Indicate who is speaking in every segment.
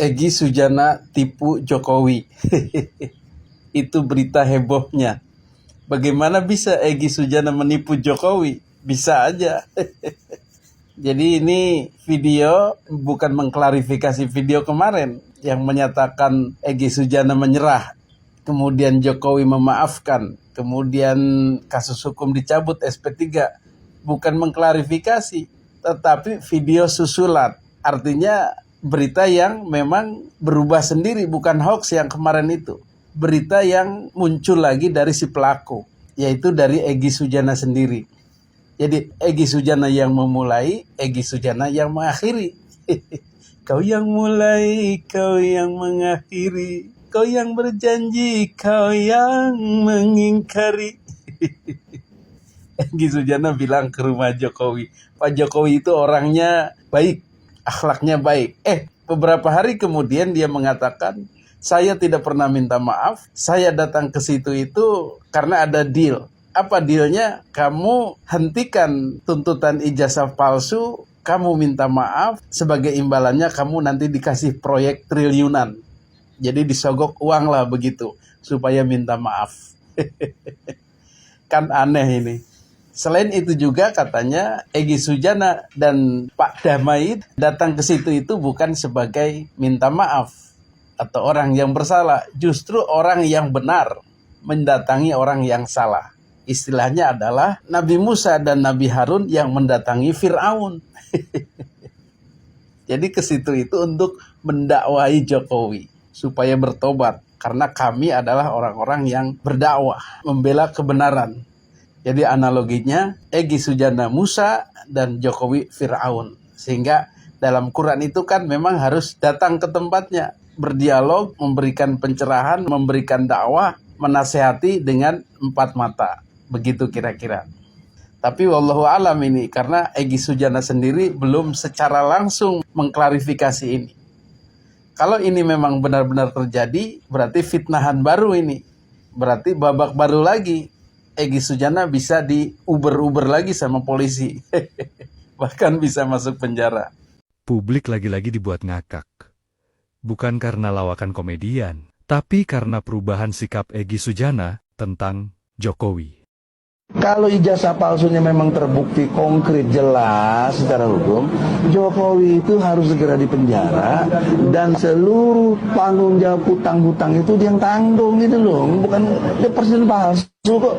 Speaker 1: Egy Sujana tipu Jokowi. Itu berita hebohnya. Bagaimana bisa Egy Sujana menipu Jokowi? Bisa aja. Jadi ini video bukan mengklarifikasi video kemarin yang menyatakan Egy Sujana menyerah, kemudian Jokowi memaafkan, kemudian kasus hukum dicabut SP3. Bukan mengklarifikasi, tetapi video susulan. Artinya berita yang memang berubah sendiri, bukan hoax yang kemarin itu. Berita yang muncul lagi dari si pelaku, yaitu dari Egy Sujana sendiri. Jadi Egy Sujana yang memulai, Egy Sujana yang mengakhiri. Kau yang mulai, kau yang mengakhiri. Kau yang berjanji, kau yang mengingkari. Egy Sujana bilang ke rumah Jokowi, Pak Jokowi itu orangnya baik, akhlaknya baik. Beberapa hari kemudian dia mengatakan, saya tidak pernah minta maaf, saya datang ke situ itu karena ada deal. Apa dealnya? Kamu hentikan tuntutan ijazah palsu, kamu minta maaf, sebagai imbalannya kamu nanti dikasih proyek triliunan. Jadi disogok uang lah begitu, supaya minta maaf. Kan aneh ini. Selain itu juga katanya Egy Sujana dan Pak Damai datang ke situ itu bukan sebagai minta maaf atau orang yang bersalah, justru orang yang benar mendatangi orang yang salah. Istilahnya adalah Nabi Musa dan Nabi Harun yang mendatangi Fir'aun. Jadi ke situ itu untuk mendakwai Jokowi supaya bertobat, karena kami adalah orang-orang yang berdakwah, membela kebenaran. Jadi analoginya Egy Sujana Musa dan Jokowi Fir'aun. Sehingga dalam Quran itu kan memang harus datang ke tempatnya, berdialog, memberikan pencerahan, memberikan dakwah, menasehati dengan empat mata. Begitu kira-kira. Tapi wallahu alam ini, karena Egy Sujana sendiri belum secara langsung mengklarifikasi ini. Kalau ini memang benar-benar terjadi, berarti fitnahan baru ini. Berarti babak baru lagi. Egy Sujana bisa diuber-uber lagi sama polisi. Bahkan bisa masuk penjara.
Speaker 2: Publik lagi-lagi dibuat ngakak. Bukan karena lawakan komedian, tapi karena perubahan sikap Egy Sujana tentang Jokowi.
Speaker 3: Kalau ijazah palsunya memang terbukti konkret jelas secara hukum, Jokowi itu harus segera dipenjara dan seluruh tanggung jawab hutang-hutang itu dia yang tanggung gitu loh. Bukan dia presiden palsu kok.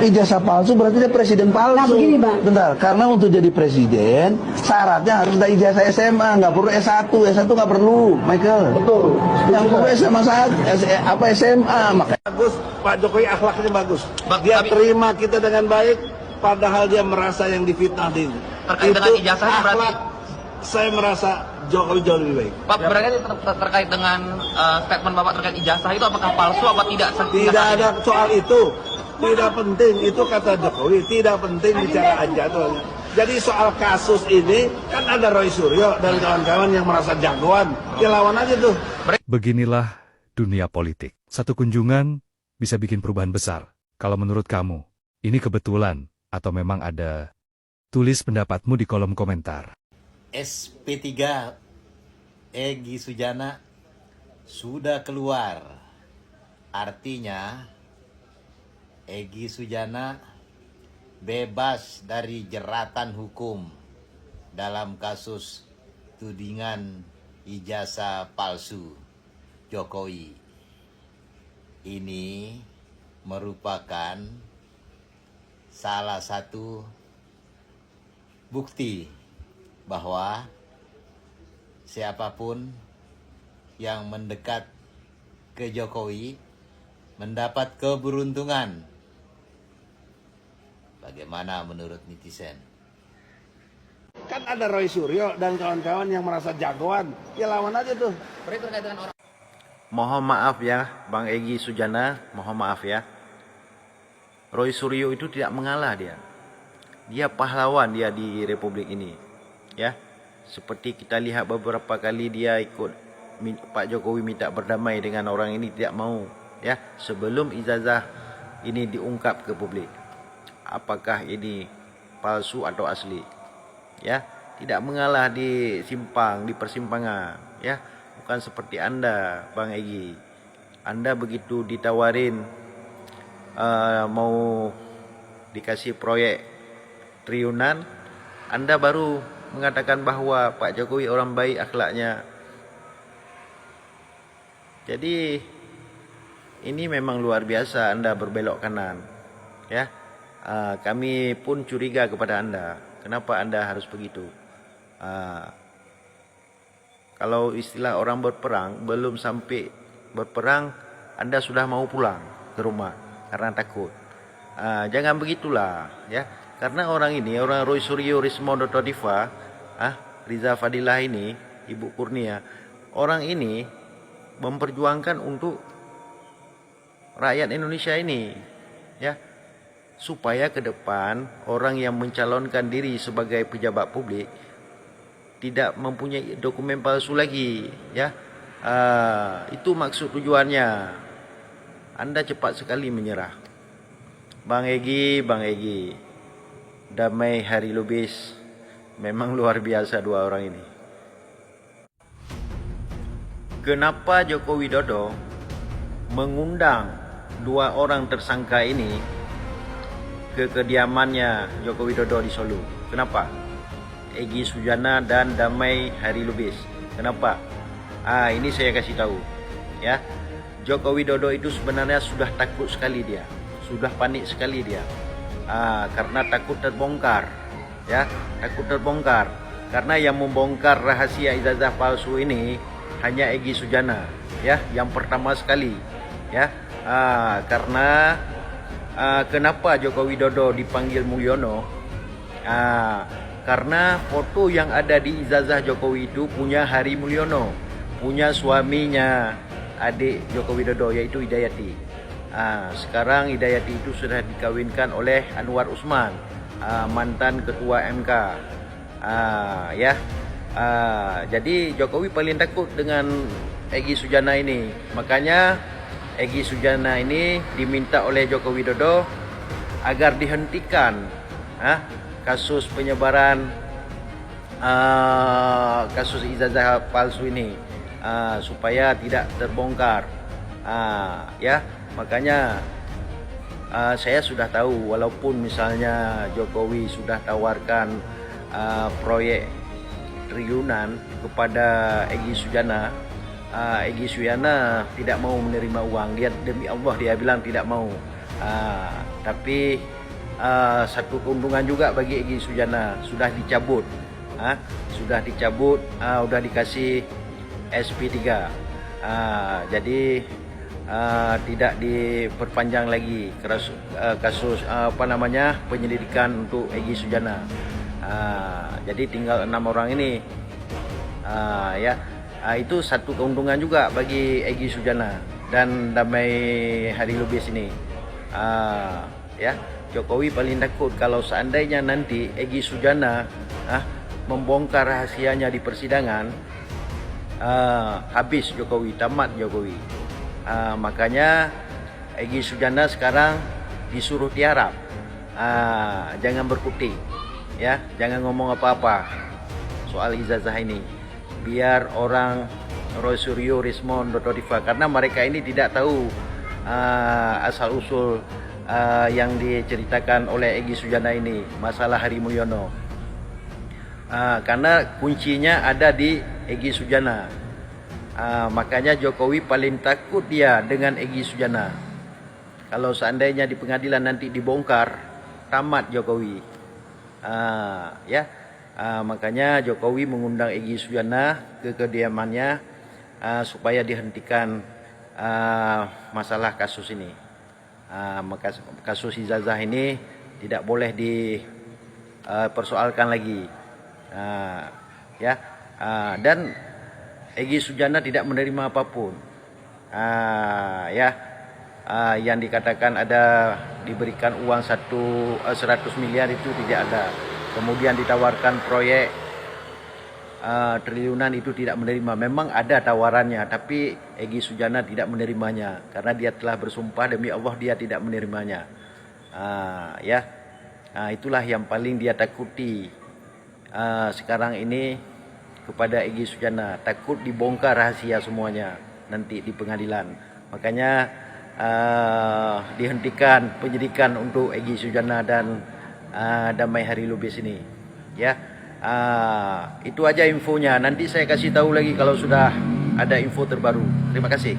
Speaker 3: Ijazah palsu berarti dia presiden palsu. Nah, begini, Bang. Bentar, karena untuk jadi presiden syaratnya harus ada ijazah SMA, nggak perlu S1 nggak perlu, Michael. Betul. Yang perlu SMA SMA, makanya bagus. Pak Jokowi akhlaknya bagus. Dia terima kita dengan baik, padahal dia merasa yang difitnahin.
Speaker 4: Terkait dengan ijazah
Speaker 3: akhlak, saya merasa Jokowi jauh lebih baik.
Speaker 4: Pak, berarti terkait dengan statement Bapak terkait ijazah itu apakah palsu apa tidak?
Speaker 3: Tidak ada soal itu. Tidak penting, itu kata Jokowi, tidak penting bicara ijazah. Jadi soal kasus ini, kan ada Roy Suryo dan kawan-kawan yang merasa jagoan. Ya lawan aja tuh.
Speaker 2: Beginilah dunia politik. Satu kunjungan bisa bikin perubahan besar. Kalau menurut kamu, ini kebetulan atau memang ada? Tulis pendapatmu di kolom komentar.
Speaker 5: SP3 Egy Sujana sudah keluar. Artinya Egy Sujana bebas dari jeratan hukum dalam kasus tudingan ijazah palsu Jokowi. Ini merupakan salah satu bukti bahwa siapapun yang mendekat ke Jokowi mendapat keberuntungan. Bagaimana menurut netizen?
Speaker 3: Kan ada Roy Suryo dan kawan-kawan yang merasa jagoan. Ya lawan aja tuh.
Speaker 6: Mohon maaf ya Bang Egy Sujana, mohon maaf ya. Roy Suryo itu tidak mengalah dia. Dia pahlawan dia di Republik ini. Ya. Seperti kita lihat beberapa kali dia ikut Pak Jokowi minta berdamai dengan orang ini, tidak mau. Ya, sebelum ijazah ini diungkap ke publik. Apakah ini palsu atau asli? Ya, tidak mengalah di persimpangan, ya. bukan seperti Anda, Bang Egy. Anda begitu ditawarin mau dikasih proyek triliunan, Anda baru mengatakan bahwa Pak Jokowi orang baik akhlaknya. Jadi ini memang luar biasa Anda berbelok kanan, ya. Kami pun curiga kepada Anda. Kenapa Anda harus begitu? Kalau istilah orang berperang, belum sampai berperang, Anda sudah mau pulang ke rumah karena takut. Jangan begitulah, ya. Karena orang ini, orang Roy Suryo Rismon Dr. Diva, Riza Fadilah ini, Ibu Kurnia, orang ini memperjuangkan untuk rakyat Indonesia ini, ya, supaya ke depan orang yang mencalonkan diri sebagai pejabat publik tidak mempunyai dokumen palsu lagi, ya. Itu maksud tujuannya. Anda cepat sekali menyerah. Bang Egy, Damai Hari Lubis, memang luar biasa dua orang ini. Kenapa Joko Widodo mengundang dua orang tersangka ini ke kediamannya Joko Widodo di Solo? Kenapa? Egy Sujana dan Damai Hari Lubis. Kenapa? Ini saya kasih tahu, ya. Joko Widodo itu sebenarnya sudah takut sekali dia, sudah panik sekali dia, karena takut terbongkar, ya, takut terbongkar. Karena yang membongkar rahasia ijazah palsu ini hanya Egy Sujana, ya, yang pertama sekali, ya. Karena kenapa Joko Widodo dipanggil Mulyono? Karena foto yang ada di ijazah Jokowi itu punya Hari Mulyono, punya suaminya adik Joko Widodo, yaitu Hidayati. Sekarang Hidayati itu sudah dikawinkan oleh Anwar Usman, mantan ketua MK, ya. Jadi Jokowi paling takut dengan Egy Sujana ini. Makanya Egy Sujana ini diminta oleh Joko Widodo agar dihentikan kasus penyebaran kasus ijazah palsu ini, supaya tidak terbongkar, ya. Makanya saya sudah tahu, walaupun misalnya Jokowi sudah tawarkan proyek triliunan kepada Egy Sujana, Egy Sujana tidak mau menerima uang. Dia demi Allah dia bilang tidak mau. Tapi satu keuntungan juga bagi Egy Sujana, sudah dicabut, sudah dikasih SP3, jadi tidak diperpanjang lagi kasus penyelidikan untuk Egy Sujana. Jadi tinggal 6 orang ini, ya. Itu satu keuntungan juga bagi Egy Sujana dan Damai Hari Lubis ini, ya. Jokowi paling takut kalau seandainya nanti Egy Sujana membongkar rahasianya di persidangan, habis Jokowi, tamat Jokowi. Makanya Egy Sujana sekarang disuruh tiarap, jangan berkutik, ya, jangan ngomong apa-apa soal ijazah ini, biar orang Roy Suryo Rismon Dr. Diva, karena mereka ini tidak tahu asal usul yang diceritakan oleh Egy Sujana ini, masalah Hari Mulyono. Karena kuncinya ada di Egy Sujana. Makanya Jokowi paling takut dia dengan Egy Sujana. Kalau seandainya di pengadilan nanti dibongkar, tamat Jokowi, ya. Makanya Jokowi mengundang Egy Sujana ke kediamannya, supaya dihentikan masalah kasus ini. Kasus ijazah ini tidak boleh dipersoalkan lagi, ya. Dan Egy Sujana tidak menerima apapun, ya. Yang dikatakan ada diberikan uang 100 miliar itu tidak ada. Kemudian ditawarkan proyek triliunan itu tidak menerima. Memang ada tawarannya, tapi Egy Sujana tidak menerimanya karena dia telah bersumpah demi Allah dia tidak menerimanya. Ya, itulah yang paling dia takuti sekarang ini, kepada Egy Sujana, takut dibongkar rahasia semuanya nanti di pengadilan. Makanya dihentikan penyidikan untuk Egy Sujana dan Damai Hari Lubis ini. Ya, itu aja infonya. Nanti saya kasih tahu lagi kalau sudah ada info terbaru. Terima kasih.